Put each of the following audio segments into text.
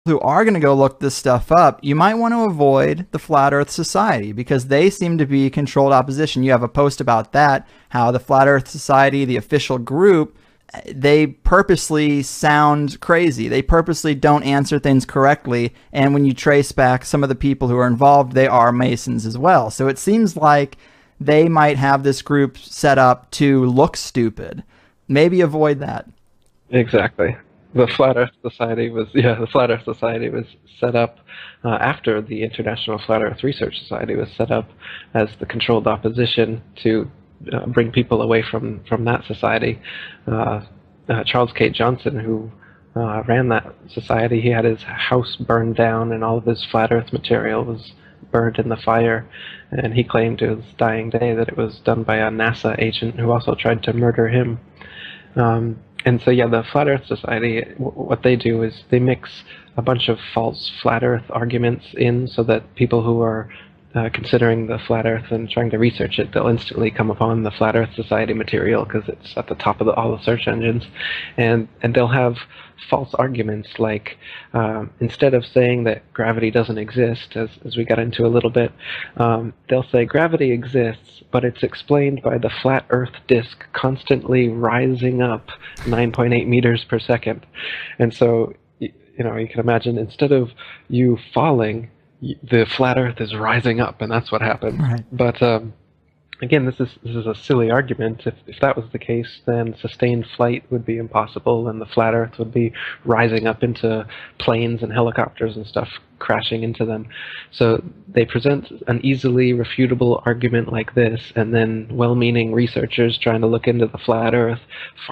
who are going to go look this stuff up, you might want to avoid the Flat Earth Society because they seem to be controlled opposition. You have a post about that, how the Flat Earth Society, the official group, they purposely sound crazy. They purposely don't answer things correctly. And when you trace back some of the people who are involved, they are Masons as well. So it seems like they might have this group set up to look stupid. Maybe avoid that. Exactly. The Flat Earth Society was set up after the International Flat Earth Research Society was set up as the controlled opposition to bring people away from that society. Charles K. Johnson, who ran that society, he had his house burned down and all of his flat Earth material was burned in the fire, and he claimed to his dying day that it was done by a NASA agent who also tried to murder him. And so, yeah, the Flat Earth Society, what they do is they mix a bunch of false Flat Earth arguments in so that people who are considering the Flat Earth and trying to research it, they'll instantly come upon the Flat Earth Society material because it's at the top of all the search engines. And they'll have false arguments like, instead of saying that gravity doesn't exist, as we got into a little bit, they'll say gravity exists, but it's explained by the flat Earth disk constantly rising up 9.8 meters per second. And so, you can imagine, instead of you falling, the flat Earth is rising up, and that's what happened. Right. But again, this is a silly argument. If that was the case, then sustained flight would be impossible, and the flat Earth would be rising up into planes and helicopters and stuff crashing into them. So they present an easily refutable argument like this, and then well-meaning researchers trying to look into the flat Earth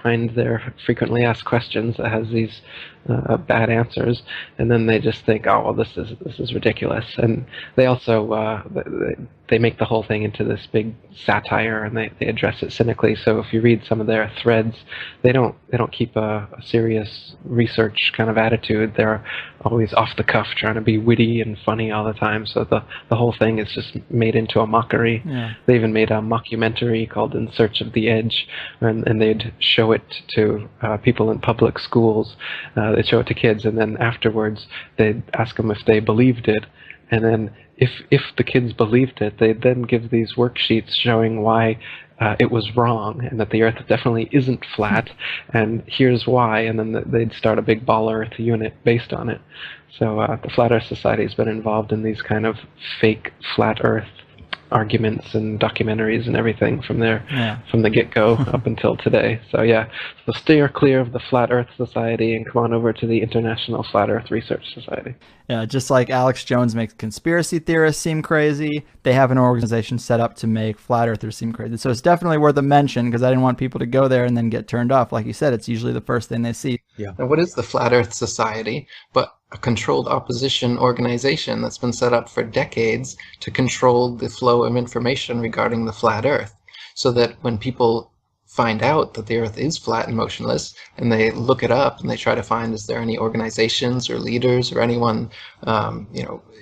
find their frequently asked questions that has these bad answers, and then they just think, oh, well, this is ridiculous. And they also they make the whole thing into this big satire, and they address it cynically. So if you read some of their threads, they don't keep a serious research kind of attitude. They're always off the cuff, trying to be witty and funny all the time. So the whole thing is just made into a mockery. Yeah. They even made a mockumentary called In Search of the Edge, and they'd show it to people in public schools. They'd show it to kids, and then afterwards they'd ask them if they believed it. And then if the kids believed it, they'd then give these worksheets showing why it was wrong and that the Earth definitely isn't flat, and here's why, and then they'd start a big ball Earth unit based on it. So the Flat Earth Society has been involved in these kind of fake flat Earth arguments and documentaries and everything from the get-go up until today. So yeah, so steer clear of the Flat Earth Society and come on over to the International Flat Earth Research Society. Yeah, just like Alex Jones makes conspiracy theorists seem crazy, they have an organization set up to make flat earthers seem crazy. So it's definitely worth a mention because I didn't want people to go there and then get turned off. Like you said, it's usually the first thing they see. Yeah. Now, what is the Flat Earth Society but a controlled opposition organization that's been set up for decades to control the flow of information regarding the flat Earth, so that when people find out that the Earth is flat and motionless, and they look it up and they try to find, is there any organizations or leaders or anyone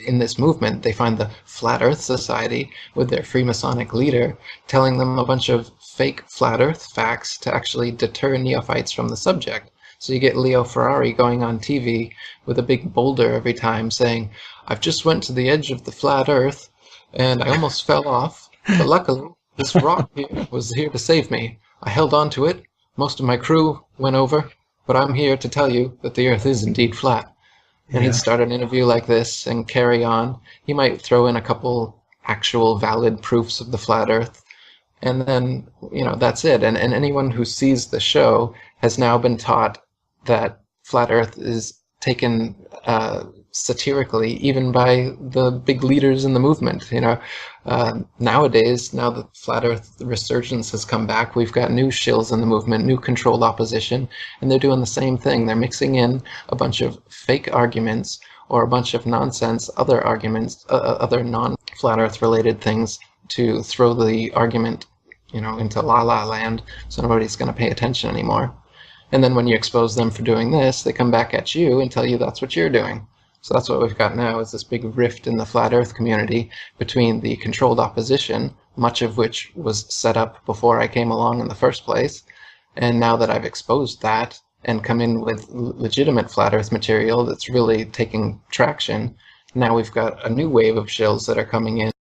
in this movement, they find the Flat Earth Society with their Freemasonic leader telling them a bunch of fake flat Earth facts to actually deter neophytes from the subject. So you get Leo Ferrari going on TV with a big boulder every time saying, I've just went to the edge of the flat Earth and I almost fell off, but luckily this rock here was here to save me. I held on to it, most of my crew went over, but I'm here to tell you that the Earth is indeed flat. And he'd start an interview like this and carry on. He might throw in a couple actual valid proofs of the flat Earth, and then, that's it. And anyone who sees the show has now been taught that flat Earth is taken satirically, even by the big leaders in the movement. Nowadays, now that flat Earth resurgence has come back, we've got new shills in the movement, new controlled opposition, and they're doing the same thing. They're mixing in a bunch of fake arguments or a bunch of nonsense, other arguments, other non-flat Earth related things to throw the argument, into la-la land, so nobody's going to pay attention anymore. And then when you expose them for doing this, they come back at you and tell you that's what you're doing. So that's what we've got now, is this big rift in the flat Earth community between the controlled opposition, much of which was set up before I came along in the first place, and now that I've exposed that, and come in with legitimate flat Earth material that's really taking traction, now we've got a new wave of shills that are coming in